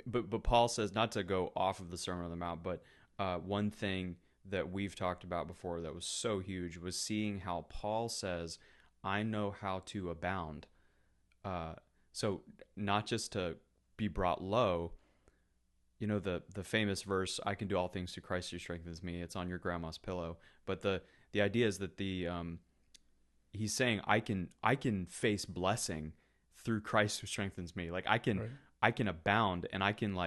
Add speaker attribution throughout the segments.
Speaker 1: but Paul says, not to go off of the Sermon on the Mount, but one thing that we've talked about before that was so huge was seeing how Paul says, I know how to abound. So not just to be brought low, the famous verse, I can do all things through Christ who strengthens me. It's on your grandma's pillow. But the idea is that he's saying I can face blessing through Christ who strengthens me. Like
Speaker 2: Right.
Speaker 1: I can abound, and I can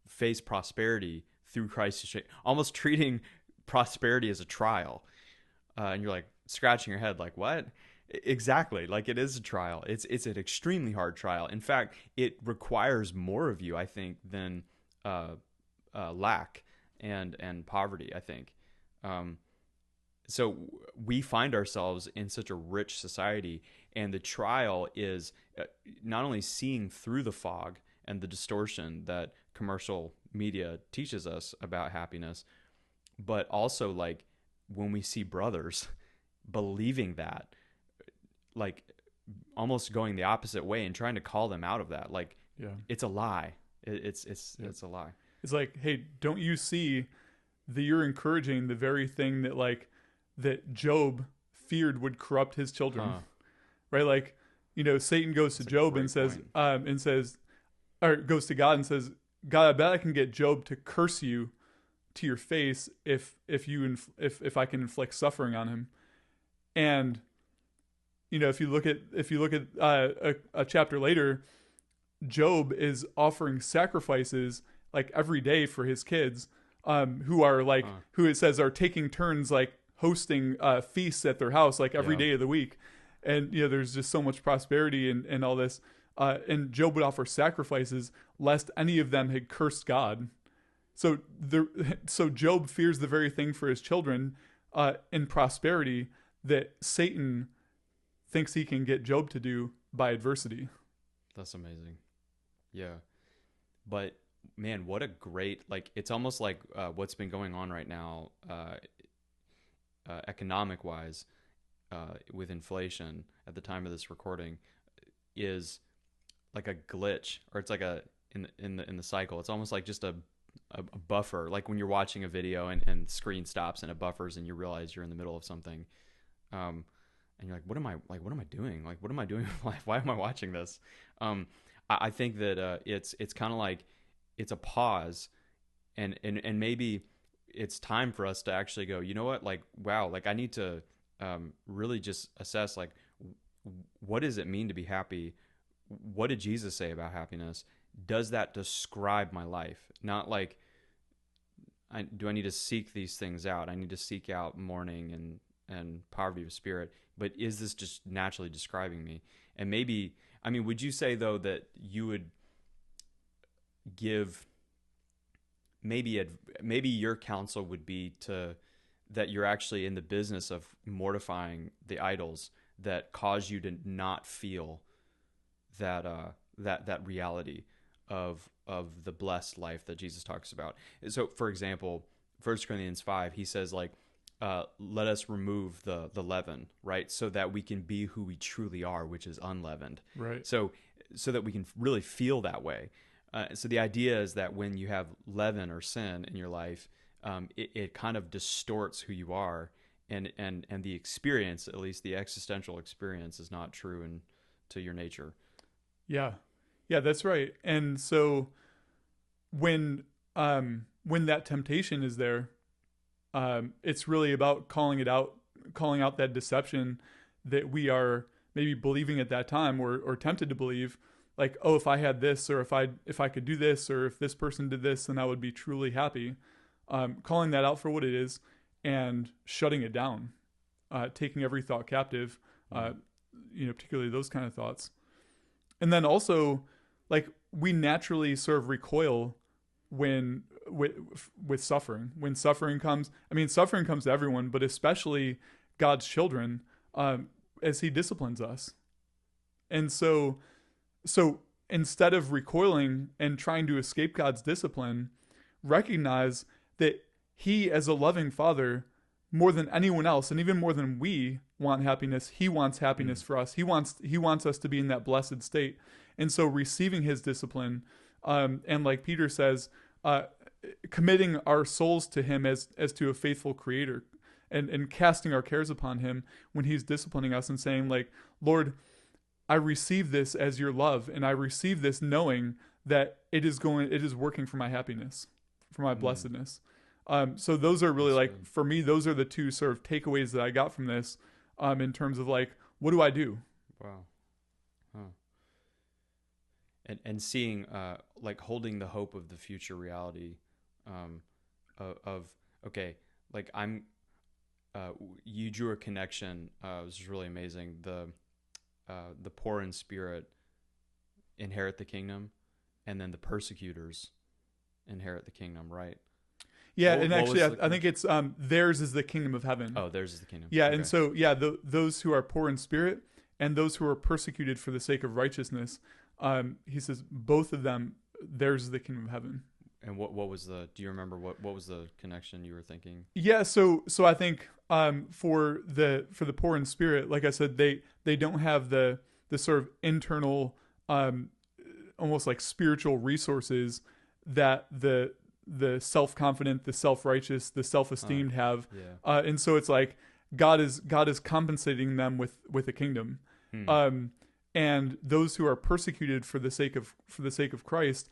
Speaker 1: face prosperity through Christ who almost treating prosperity as a trial. And you're like scratching your head like, what? Exactly. Like, it is a trial. It's an extremely hard trial. In fact, it requires more of you, I think, than lack and poverty, I think. Um, so we find ourselves in such a rich society, and the trial is not only seeing through the fog and the distortion that commercial media teaches us about happiness, but also like when we see brothers believing that, like almost going the opposite way and trying to call them out of that, like
Speaker 2: Yeah.
Speaker 1: it's a lie. It's
Speaker 2: Yeah.
Speaker 1: it's a lie.
Speaker 2: It's like, hey, don't you see that you're encouraging the very thing that that Job feared would corrupt his children,
Speaker 1: Huh.
Speaker 2: right? Like, Satan goes to
Speaker 1: That's a
Speaker 2: Job
Speaker 1: great point.
Speaker 2: and says, or goes to God and says, God, I bet I can get Job to curse you to your face if I can inflict suffering on him. And if you look at a chapter later, Job is offering sacrifices like every day for his kids, who are like
Speaker 1: Huh.
Speaker 2: who it says are taking turns like hosting feasts at their house like every
Speaker 1: Yeah.
Speaker 2: day of the week, and there's just so much prosperity and all this. And Job would offer sacrifices lest any of them had cursed God. So Job fears the very thing for his children in prosperity that Satan thinks he can get Job to do by adversity.
Speaker 1: That's amazing. Yeah. But man, what a great, like, it's almost like what's been going on right now, economic wise, with inflation at the time of this recording, is like a glitch, or it's like in the cycle. It's almost like just a buffer, like when you're watching a video and screen stops and it buffers and you realize you're in the middle of something. And you're like, what am I doing? Like, what am I doing with life? Why am I watching this? I think that it's kind of like it's a pause, and maybe it's time for us to actually go, you know what? Like, wow, like I need to really just assess, like, what does it mean to be happy? What did Jesus say about happiness? Does that describe my life? Not like, do I need to seek these things out? I need to seek out mourning and poverty of spirit, but is this just naturally describing me? And maybe, I mean, would you say though that you would give, maybe your counsel would be to, that you're actually in the business of mortifying the idols that cause you to not feel that that reality of the blessed life that Jesus talks about. So for example, 1 Corinthians 5, he says, like, let us remove the leaven, right? So that we can be who we truly are, which is unleavened.
Speaker 2: Right.
Speaker 1: So that we can really feel that way. So the idea is that when you have leaven or sin in your life, it kind of distorts who you are, and the experience, at least the existential experience, is not true to your nature.
Speaker 2: Yeah. Yeah, that's right. And so when that temptation is there, it's really about calling out that deception that we are maybe believing at that time, or tempted to believe, like, oh, if I had this, or if I could do this, or if this person did this, then I would be truly happy. Calling that out for what it is and shutting it down, taking every thought captive, particularly those kind of thoughts. And then also, like, we naturally sort of recoil with suffering. When suffering comes, I mean, suffering comes to everyone, but especially God's children, as He disciplines us. And so instead of recoiling and trying to escape God's discipline, recognize that He, as a loving Father, more than anyone else, and even more than we want happiness, He wants happiness for us. He wants us to be in that blessed state. And so receiving his discipline, and like Peter says, uh, committing our souls to him as to a faithful creator, and casting our cares upon him when he's disciplining us, and saying like, Lord, I receive this as your love, and I receive this knowing that it is working for my happiness, for my
Speaker 1: Mm,
Speaker 2: blessedness. So those are really
Speaker 1: that's
Speaker 2: like,
Speaker 1: good.
Speaker 2: for me, those are the two sort of takeaways that I got from this, in terms of like, what do I do?
Speaker 1: Wow. Huh. And seeing like holding the hope of the future reality, um, of okay, like you drew a connection. It was really amazing. The poor in spirit inherit the kingdom, and then the persecutors inherit the kingdom. Right?
Speaker 2: Yeah, and
Speaker 1: What
Speaker 2: actually,
Speaker 1: was
Speaker 2: I,
Speaker 1: the
Speaker 2: I think
Speaker 1: connection?
Speaker 2: it's theirs is the kingdom of heaven.
Speaker 1: Oh, theirs is the kingdom.
Speaker 2: Yeah, and
Speaker 1: Okay.
Speaker 2: so yeah, those who are poor in spirit and those who are persecuted for the sake of righteousness, he says both of them, theirs is the kingdom of heaven.
Speaker 1: And what was the? Do you remember what was the connection you were thinking?
Speaker 2: Yeah, so I think, for the poor in spirit, like I said, they don't have the sort of internal, um, almost like spiritual resources that the self confident, the self righteous, the self
Speaker 1: Huh.
Speaker 2: esteemed have,
Speaker 1: Yeah.
Speaker 2: and so it's like God is compensating them with a kingdom,
Speaker 1: Hmm.
Speaker 2: um, and those who are persecuted for the sake of Christ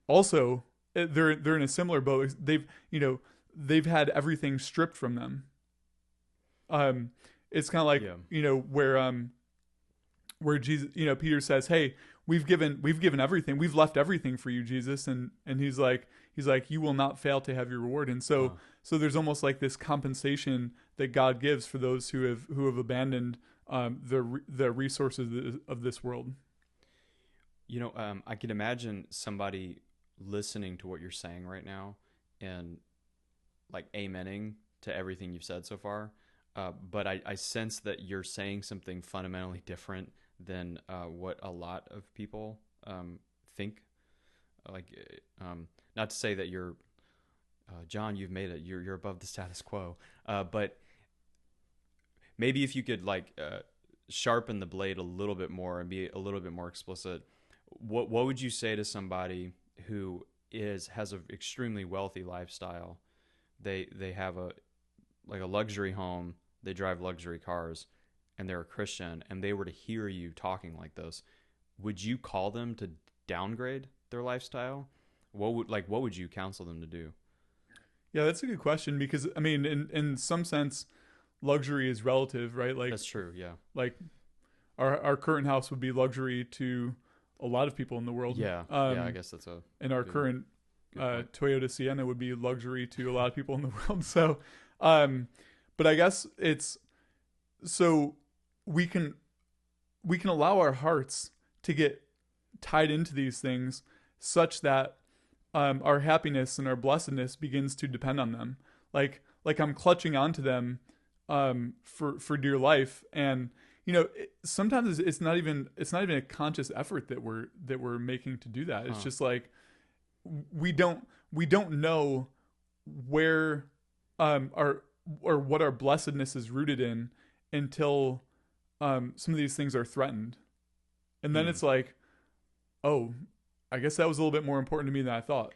Speaker 2: also, they're in a similar boat. They've had everything stripped from them. It's kind of like,
Speaker 1: Yeah.
Speaker 2: where Jesus, Peter says, "Hey, we've given everything. We've left everything for you, Jesus." And he's like, "You will not fail to have your reward." And so
Speaker 1: Huh.
Speaker 2: so there's almost like this compensation that God gives for those who have abandoned, the resources of this world.
Speaker 1: I can imagine somebody listening to what you're saying right now and like amening to everything you've said so far. But I sense that you're saying something fundamentally different than what a lot of people think. Like, not to say that you're, John, you've made it. You're above the status quo. But maybe if you could like sharpen the blade a little bit more and be a little bit more explicit, what would you say to somebody who has an extremely wealthy lifestyle? They have a luxury home, they drive luxury cars, and they're a Christian, and they were to hear you talking like this, would you call them to downgrade their lifestyle? What would you counsel them to do?
Speaker 2: Yeah, that's a good question, because I mean, in some sense, luxury is relative, right? Like
Speaker 1: That's true. Yeah.
Speaker 2: like our current house would be luxury to a lot of people in the world.
Speaker 1: Yeah. Yeah. I guess that's a
Speaker 2: And our
Speaker 1: good
Speaker 2: current,
Speaker 1: good point.
Speaker 2: Toyota Sienna would be luxury to a lot of people in the world. So, um, but I guess it's, so we can we can allow our hearts to get tied into these things, such that, our happiness and our blessedness begins to depend on them. Like I'm clutching onto them, for dear life. And sometimes it's not even a conscious effort that we're making to do that. It's
Speaker 1: Huh.
Speaker 2: just like, we don't know where, our or what our blessedness is rooted in, until, some of these things are threatened. And then
Speaker 1: Hmm.
Speaker 2: it's like, oh, I guess that was a little bit more important to me than I thought.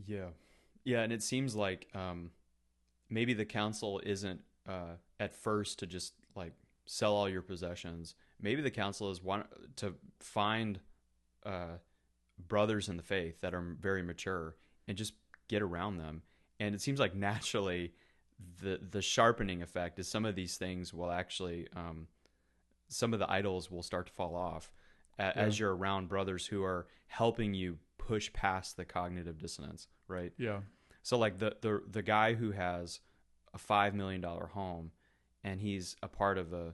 Speaker 1: Yeah. Yeah, and it seems like maybe the counsel isn't at first to just like sell all your possessions. Maybe the counsel is one to find uh, brothers in the faith that are very mature and just get around them. And it seems like naturally the sharpening effect is some of these things will actually some of the idols will start to fall off
Speaker 2: Yeah.
Speaker 1: as you're around brothers who are helping you push past the cognitive dissonance, right?
Speaker 2: Yeah.
Speaker 1: So like the guy who has a $5 million home, and he's a part of a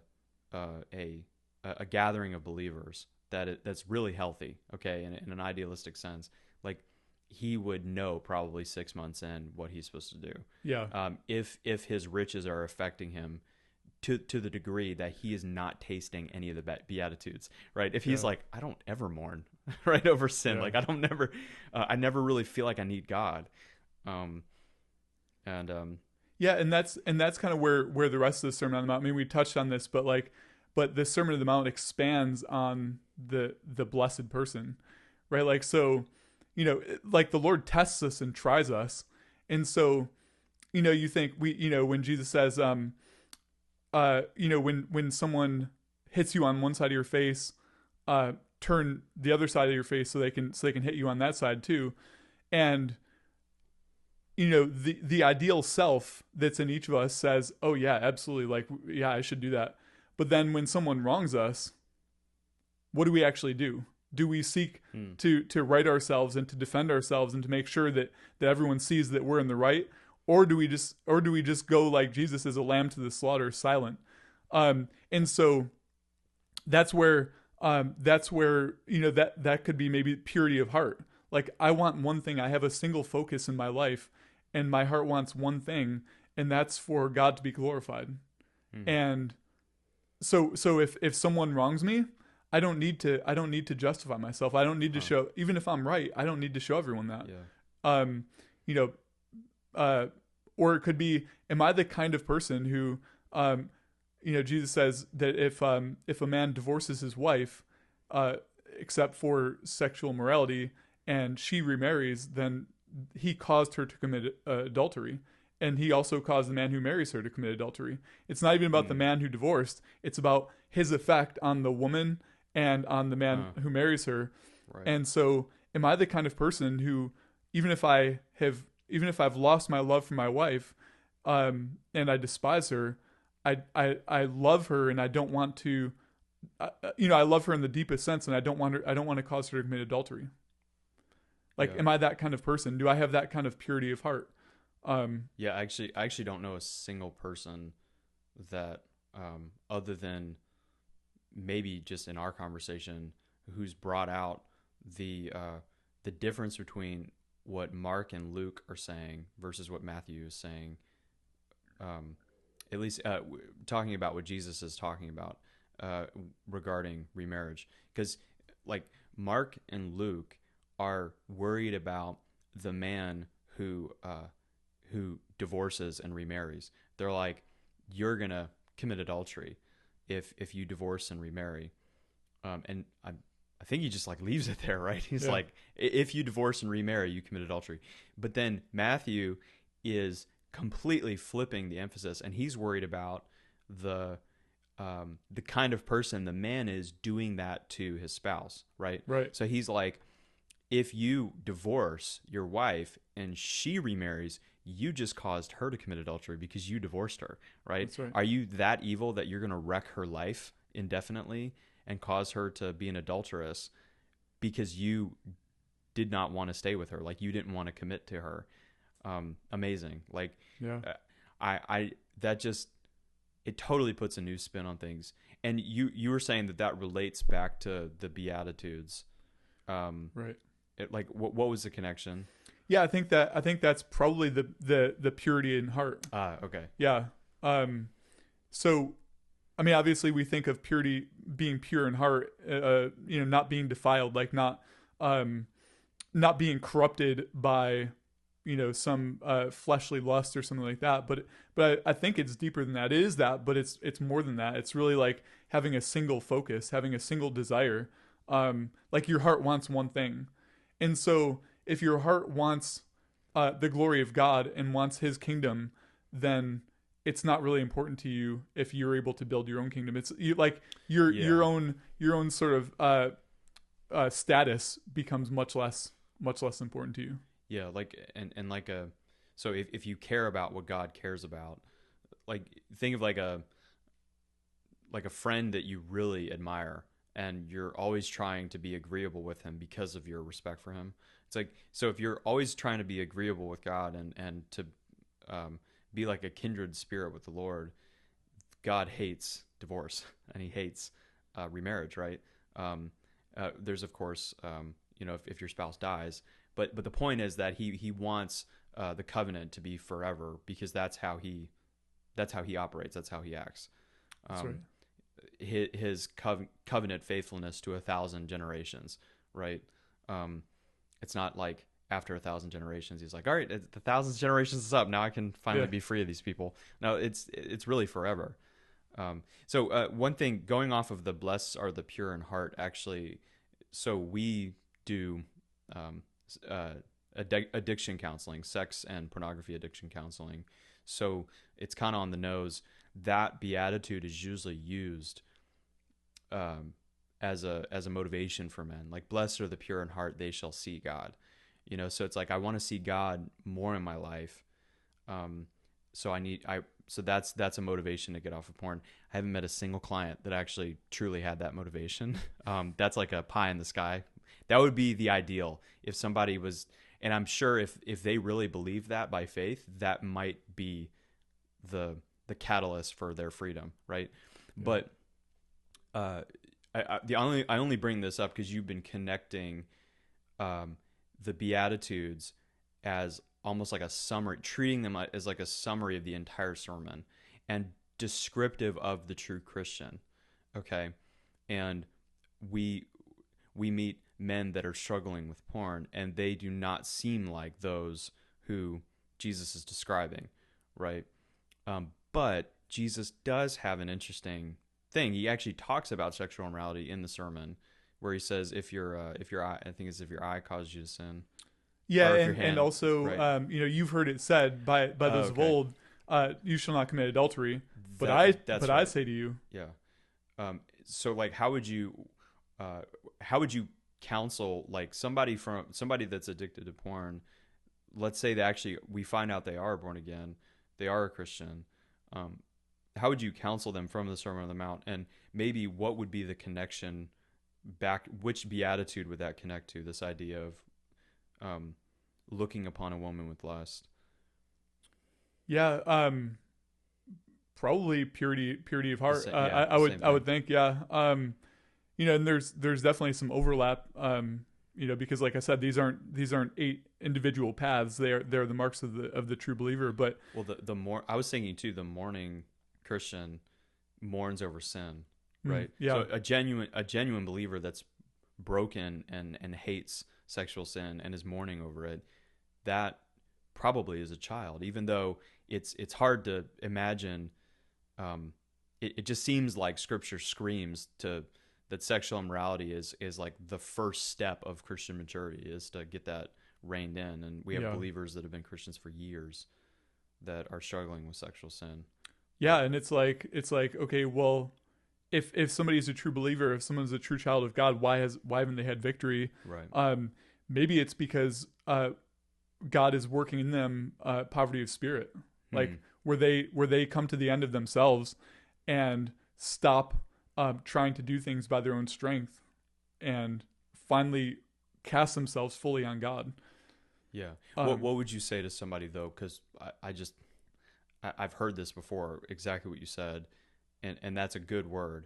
Speaker 1: a gathering of believers that's really healthy, okay, in an idealistic sense. Like he would know probably 6 months in what he's supposed to do.
Speaker 2: Yeah.
Speaker 1: If his riches are affecting him to the degree that he is not tasting any of the beatitudes, right? If he's
Speaker 2: Yeah.
Speaker 1: like, I don't ever mourn, right, over sin,
Speaker 2: Yeah.
Speaker 1: like I never really feel like I need God, um, and
Speaker 2: Yeah, and that's kind of where the rest of the Sermon on the Mount. I mean, we touched on this, but the Sermon on the Mount expands on the blessed person, right? Like, so, like the Lord tests us and tries us. And so, you think when Jesus says, when someone hits you on one side of your face, turn the other side of your face so they can hit you on that side too. And the ideal self that's in each of us says, oh yeah, absolutely, like, yeah, I should do that. But then when someone wrongs us, what do we actually do? Do we seek to right ourselves and to defend ourselves and to make sure that everyone sees that we're in the right, or do we just go like Jesus as a lamb to the slaughter, silent? And so that's where that could be maybe purity of heart. Like, I want one thing. I have a single focus in my life, and my heart wants one thing, and that's for God to be glorified. And so if someone wrongs me, I don't need to justify myself. I don't need to show, even if I'm right, I don't need to show everyone that.
Speaker 1: Yeah.
Speaker 2: You know, or it could be, am I the kind of person who, Jesus says that if a man divorces his wife, except for sexual morality, and she remarries, then he caused her to commit adultery. And he also caused the man who marries her to commit adultery. It's not even about the man who divorced. It's about his effect on the woman and on the man who marries her.
Speaker 1: Right.
Speaker 2: And so, am I the kind of person who, even if I've lost my love for my wife, and I despise her, I love her, and I don't want to, I love her in the deepest sense, and I don't want to cause her to commit adultery. Like, am I that kind of person? Do I have that kind of purity of heart?
Speaker 1: Yeah, I actually don't know a single person that, other than maybe just in our conversation, who's brought out the difference between what Mark and Luke are saying versus what Matthew is saying. At least talking about what Jesus is talking about regarding remarriage, because like Mark and Luke are worried about the man who divorces and remarries. They're like, you're gonna commit adultery if you divorce and remarry. And I think he just like leaves it there, right? He's like, if you divorce and remarry, you commit adultery. But then Matthew is completely flipping the emphasis, and he's worried about the kind of person the man is doing that to his spouse, right?
Speaker 2: Right.
Speaker 1: So he's like, if you divorce your wife and she remarries, you just caused her to commit adultery because you divorced her, right?
Speaker 2: That's right.
Speaker 1: Are you that evil that you're going to wreck her life indefinitely and cause her to be an adulteress because you did not want to stay with her? Like, you didn't want to commit to her. Amazing. Like, I that just, it totally puts a new spin on things. And you were saying that relates back to the Beatitudes.
Speaker 2: Right.
Speaker 1: Like, what was the connection?
Speaker 2: Yeah, I think that's probably the purity in heart.
Speaker 1: Okay.
Speaker 2: Yeah. So, I mean, obviously we think of purity being pure in heart, not being defiled, like not being corrupted by, some fleshly lust or something like that. But I think it's deeper than that. It is that, but it's more than that. It's really like having a single focus, having a single desire. Like, your heart wants one thing. And so if your heart wants the glory of God and wants his kingdom, then it's not really important to you if you're able to build your own kingdom. It's your own sort of status becomes much less important to you.
Speaker 1: Yeah, like, and like so if you care about what God cares about, like, think of like a friend that you really admire, and you're always trying to be agreeable with him because of your respect for him. It's like, so if you're always trying to be agreeable with God and to be like a kindred spirit with the Lord, God hates divorce and he hates remarriage, right? There's, of course, if your spouse dies, but the point is that he wants the covenant to be forever, because that's how he operates, that's how he acts.
Speaker 2: That's right.
Speaker 1: His covenant faithfulness to 1,000 generations, right? It's not like after 1,000 generations he's like, all right, the 1,000th generations is up, now I can finally be free of these people. No, it's really forever. So one thing, going off of the blessed are the pure in heart, actually, so we do um, addiction counseling, sex and pornography addiction counseling. So it's kind of on the nose. That beatitude is usually used um, as a motivation for men. Like, blessed are the pure in heart; they shall see God. So it's like I want to see God more in my life. Um, so that's a motivation to get off of porn. I haven't met a single client that actually truly had that motivation. That's like a pie in the sky. That would be the ideal if somebody was, and I'm sure if they really believe that by faith, that might be the catalyst for their freedom, right?
Speaker 2: Yeah.
Speaker 1: But uh, I only bring this up because you've been connecting um, the Beatitudes as almost like a summary, treating them as like a summary of the entire sermon and descriptive of the true Christian. Okay, and we meet men that are struggling with porn, and they do not seem like those who Jesus is describing, right? But Jesus does have an interesting thing. He actually talks about sexual immorality in the sermon, where he says, if your eye, I think it's if your eye causes you to sin,
Speaker 2: Yeah,
Speaker 1: or if your
Speaker 2: and
Speaker 1: hand,
Speaker 2: also,
Speaker 1: right?
Speaker 2: you've heard it said by
Speaker 1: Oh,
Speaker 2: those of
Speaker 1: okay,
Speaker 2: old, you shall not commit adultery. But
Speaker 1: that
Speaker 2: I
Speaker 1: that's
Speaker 2: but I
Speaker 1: right.
Speaker 2: say to you,
Speaker 1: Yeah. So like, uh, how would you counsel like somebody that's addicted to porn? Let's say they actually we find out they are born again, they are a Christian. Um, how would you counsel them from the Sermon on the Mount, and maybe what would be the connection back? Which beatitude would that connect to? This idea of um, looking upon a woman with lust.
Speaker 2: yeah, probably purity of heart. I
Speaker 1: The
Speaker 2: would
Speaker 1: same
Speaker 2: I
Speaker 1: thing.
Speaker 2: would think, yeah. And there's definitely some overlap. Because like I said, these aren't eight individual paths. They're the marks of the true believer. But
Speaker 1: Well, the more I was thinking too, the mourning Christian mourns over sin, right?
Speaker 2: yeah,
Speaker 1: So a genuine believer that's broken and hates sexual sin and is mourning over it, that probably is a child, even though it's hard to imagine. It just seems like Scripture screams to that sexual immorality is like the first step of Christian maturity, is to get that reined in, and we have
Speaker 2: yeah,
Speaker 1: believers that have been Christians for years that are struggling with sexual sin.
Speaker 2: yeah.
Speaker 1: But
Speaker 2: And it's like okay, well, if somebody is a true believer, if someone's a true child of God, why haven't they had victory?
Speaker 1: right.
Speaker 2: Um, Maybe it's because God is working in them poverty of spirit,
Speaker 1: Hmm.
Speaker 2: like where they come to the end of themselves and stop trying to do things by their own strength and finally cast themselves fully on God.
Speaker 1: Yeah. What
Speaker 2: Um,
Speaker 1: what would you say to somebody though? Because I've heard this before, exactly what you said, and that's a good word.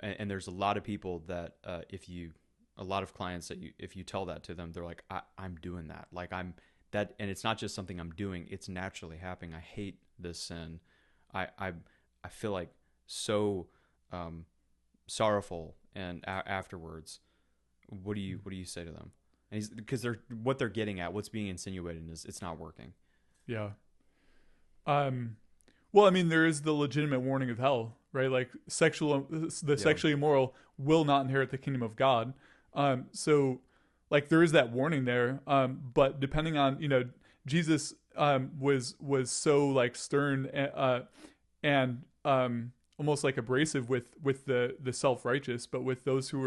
Speaker 1: And there's a lot of people that a lot of clients that if you tell that to them, they're like, I'm doing that. Like I'm that, and it's not just something I'm doing; it's naturally happening. I hate this sin. I I feel like so um, sorrowful, and afterwards, what do you say to them? And because they're getting at, what's being insinuated is it's not working.
Speaker 2: yeah. Um, well, I mean, there is the legitimate warning of hell, right? Like the
Speaker 1: Yeah.
Speaker 2: sexually immoral will not inherit the kingdom of God. So like there is that warning there. But depending on Jesus was so like stern and almost like abrasive with the self righteous, but with those who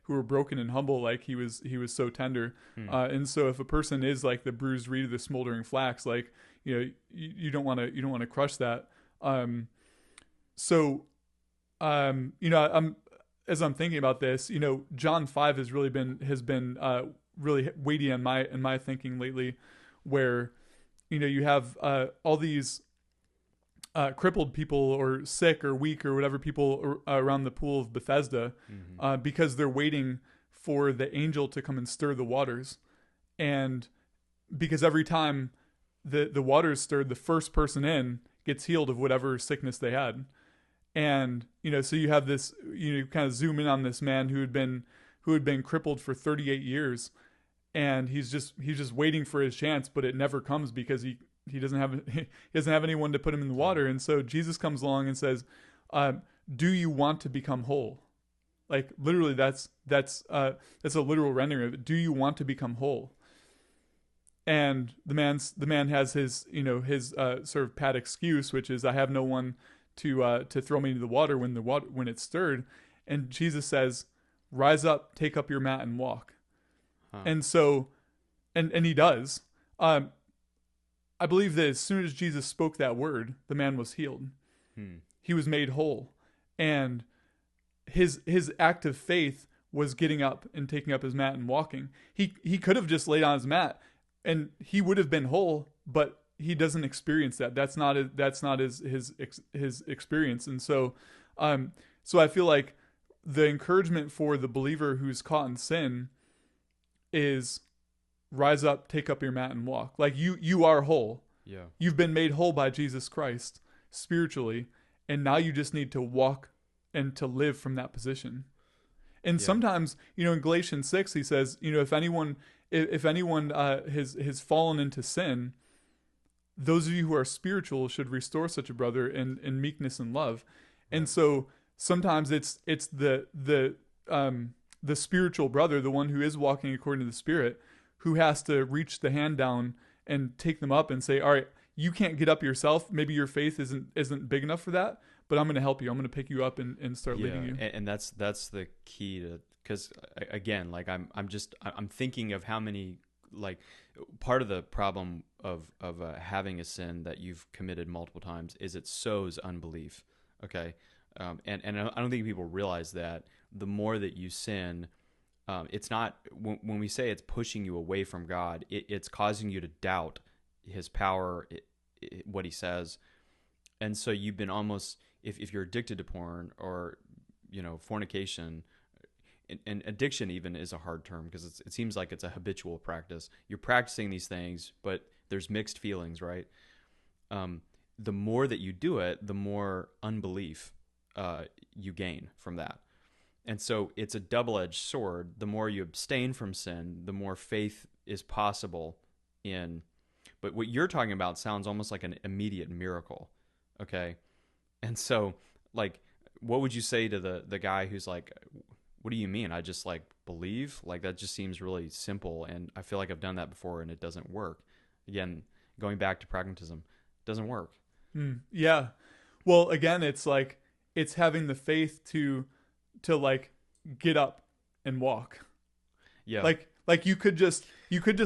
Speaker 2: were broken and humble, like he was so tender.
Speaker 1: Hmm.
Speaker 2: And so if a person is like the bruised reed or the smoldering flax, like you don't want to crush that. Um, so I'm as I'm thinking about this, John 5 has been really weighty in my thinking lately, where you have all these crippled people or sick or weak or whatever people around the pool of Bethesda,
Speaker 1: Mm-hmm.
Speaker 2: because they're waiting for the angel to come and stir the waters, and because every time the water is stirred, the first person in gets healed of whatever sickness they had. And so you have this, kind of zoom in on this man who had been crippled for 38 years, and he's just waiting for his chance, but it never comes because he doesn't have anyone to put him in the
Speaker 1: Yeah.
Speaker 2: water. And so Jesus comes along and says, do you want to become whole? Like literally, that's a literal rendering of it. Do you want to become whole? And the man has his his sort of pat excuse, which is I have no one to throw me into the water when it's stirred. And Jesus says, rise up, take up your mat and walk.
Speaker 1: Huh.
Speaker 2: And so and he does. Um, I believe that as soon as Jesus spoke that word, the man was healed.
Speaker 1: Hmm.
Speaker 2: He was made whole, and his act of faith was getting up and taking up his mat and walking. He could have just laid on his mat, and he would have been whole, but he doesn't experience that. That's not his experience, and so I feel like the encouragement for the believer who's caught in sin is rise up, take up your mat and walk. Like you are whole.
Speaker 1: Yeah.
Speaker 2: You've been made whole by Jesus Christ spiritually, and now you just need to walk and to live from that position. And
Speaker 1: Yeah.
Speaker 2: sometimes, in Galatians 6, he says, if anyone has fallen into sin, those of you who are spiritual should restore such a brother in meekness and love.
Speaker 1: Right.
Speaker 2: And so sometimes it's the spiritual brother, the one who is walking according to the Spirit, who has to reach the hand down and take them up and say, all right, you can't get up yourself. Maybe your faith isn't big enough for that, but I'm going to help you. I'm going to pick you up and start leading you.
Speaker 1: And that's the key to, because again, like I'm thinking of how many, like, part of the problem of having a sin that you've committed multiple times is it sows unbelief. Okay. And I don't think people realize that the more that you sin, it's not, when we say it's pushing you away from God, it's causing you to doubt his power, what he says. And so you've been almost, if you're addicted to porn or, fornication, and addiction even is a hard term because it seems like it's a habitual practice. You're practicing these things, but there's mixed feelings, right? The more that you do it, the more unbelief you gain from that. And so it's a double-edged sword. The more you abstain from sin, the more faith is possible in. But what you're talking about sounds almost like an immediate miracle, okay? And so, like, what would you say to the guy who's like, what do you mean? I just, like, believe? Like, that just seems really simple, and I feel like I've done that before, and it doesn't work. Again, going back to pragmatism, it doesn't work.
Speaker 2: Yeah. Well, again, it's like, it's having the faith to like get up and walk.
Speaker 1: Yeah.
Speaker 2: Like you could just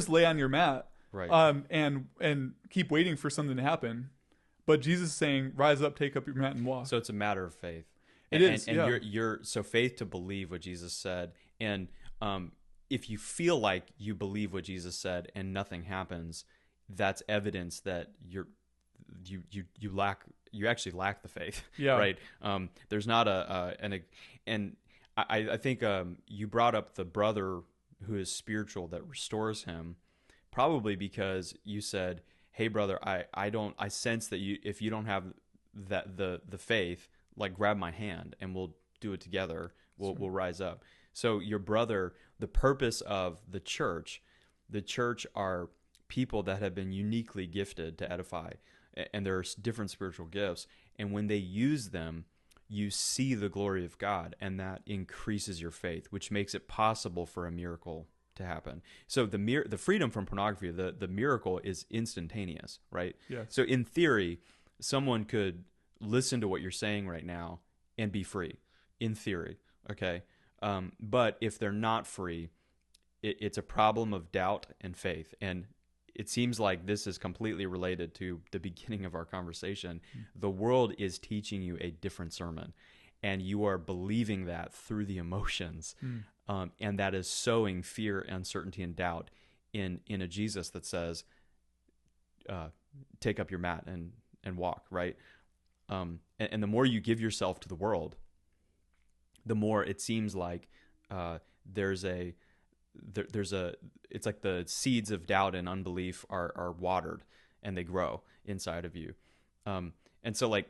Speaker 2: lay on your mat,
Speaker 1: Right.
Speaker 2: and keep waiting for something to happen. But Jesus is saying, rise up, take up your mat and walk.
Speaker 1: So it's a matter of faith.
Speaker 2: It is,
Speaker 1: and
Speaker 2: yeah.
Speaker 1: you're so faith to believe what Jesus said, and if you feel like you believe what Jesus said and nothing happens, that's evidence that you actually lack the faith.
Speaker 2: Yeah.
Speaker 1: Right. There's not and I think you brought up the brother who is spiritual that restores him, probably because you said, hey brother, I sense that if you don't have that the faith, like, grab my hand and we'll do it together. We'll rise up. So your brother, the purpose of the church are people that have been uniquely gifted to edify, and there are different spiritual gifts, and when they use them, you see the glory of God, and that increases your faith, which makes it possible for a miracle to happen. So the freedom from pornography, the miracle is instantaneous, right?
Speaker 2: Yeah.
Speaker 1: So in theory, someone could listen to what you're saying right now and be free, in theory, okay? But if they're not free, it's a problem of doubt and faith. And it seems like this is completely related to the beginning of our conversation. The world is teaching you a different sermon, and you are believing that through the emotions. And that is sowing fear, uncertainty, and doubt in a Jesus that says, take up your mat and walk, right? And the more you give yourself to the world, the more it seems like there's a it's like the seeds of doubt and unbelief are watered and they grow inside of you. And so, like,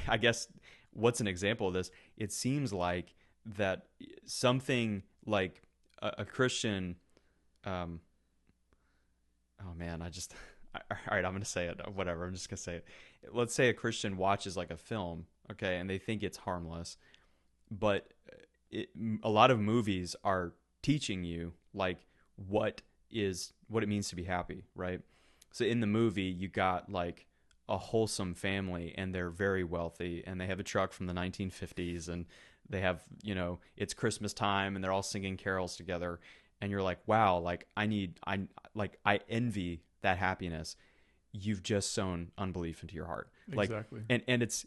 Speaker 1: I guess what's an example of this? It seems like that something like a Christian, oh man, all right, I'm going to say it, whatever. I'm just going to say it. Let's say a Christian watches like a film, okay, and they think it's harmless, but a lot of movies are teaching you like what what it means to be happy, right? So in the movie, you got like a wholesome family, and they're very wealthy, and they have a truck from the 1950s, and they have, it's Christmas time, and they're all singing carols together, and you're like, wow, like I envy that happiness. You've just sown unbelief into your heart, like,
Speaker 2: Exactly.
Speaker 1: and it's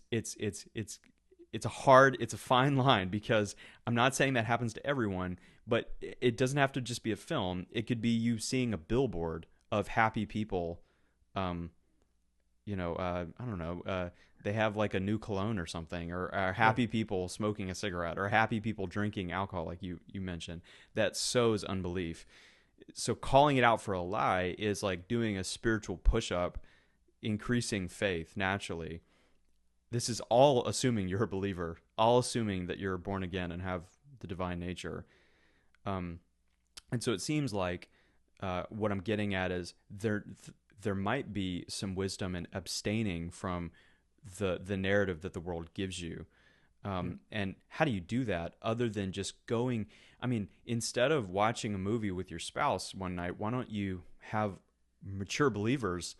Speaker 1: a fine line, because I'm not saying that happens to everyone, but it doesn't have to just be a film. It could be you seeing a billboard of happy people. um I don't know, they have like a new cologne or something, or
Speaker 2: Yeah.
Speaker 1: happy people smoking a cigarette, or happy people drinking alcohol, like you mentioned, that sows unbelief. So calling it out for a lie is like doing a spiritual push-up, increasing faith naturally. This is all assuming you're a believer, all assuming that you're born again and have the divine nature. Um, and so it seems like what I'm getting at is there might be some wisdom in abstaining from the narrative that the world gives you.
Speaker 2: Yeah.
Speaker 1: And how do you do that other than just going? I mean, instead of watching a movie with your spouse one night, why don't you have mature believers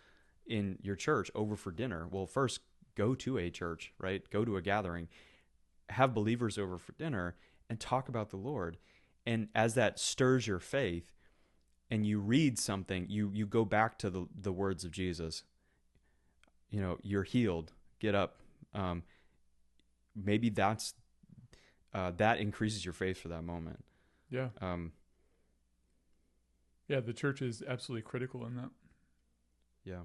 Speaker 1: in your church over for dinner? Well, first, go to a church, right? Go to a gathering, have believers over for dinner, and talk about the Lord. And as that stirs your faith, and you read something, you go back to the words of Jesus. You're healed. Get up. Um, Maybe that increases your faith for that moment.
Speaker 2: Yeah.
Speaker 1: Um,
Speaker 2: Yeah. The church is absolutely critical in that.
Speaker 1: yeah.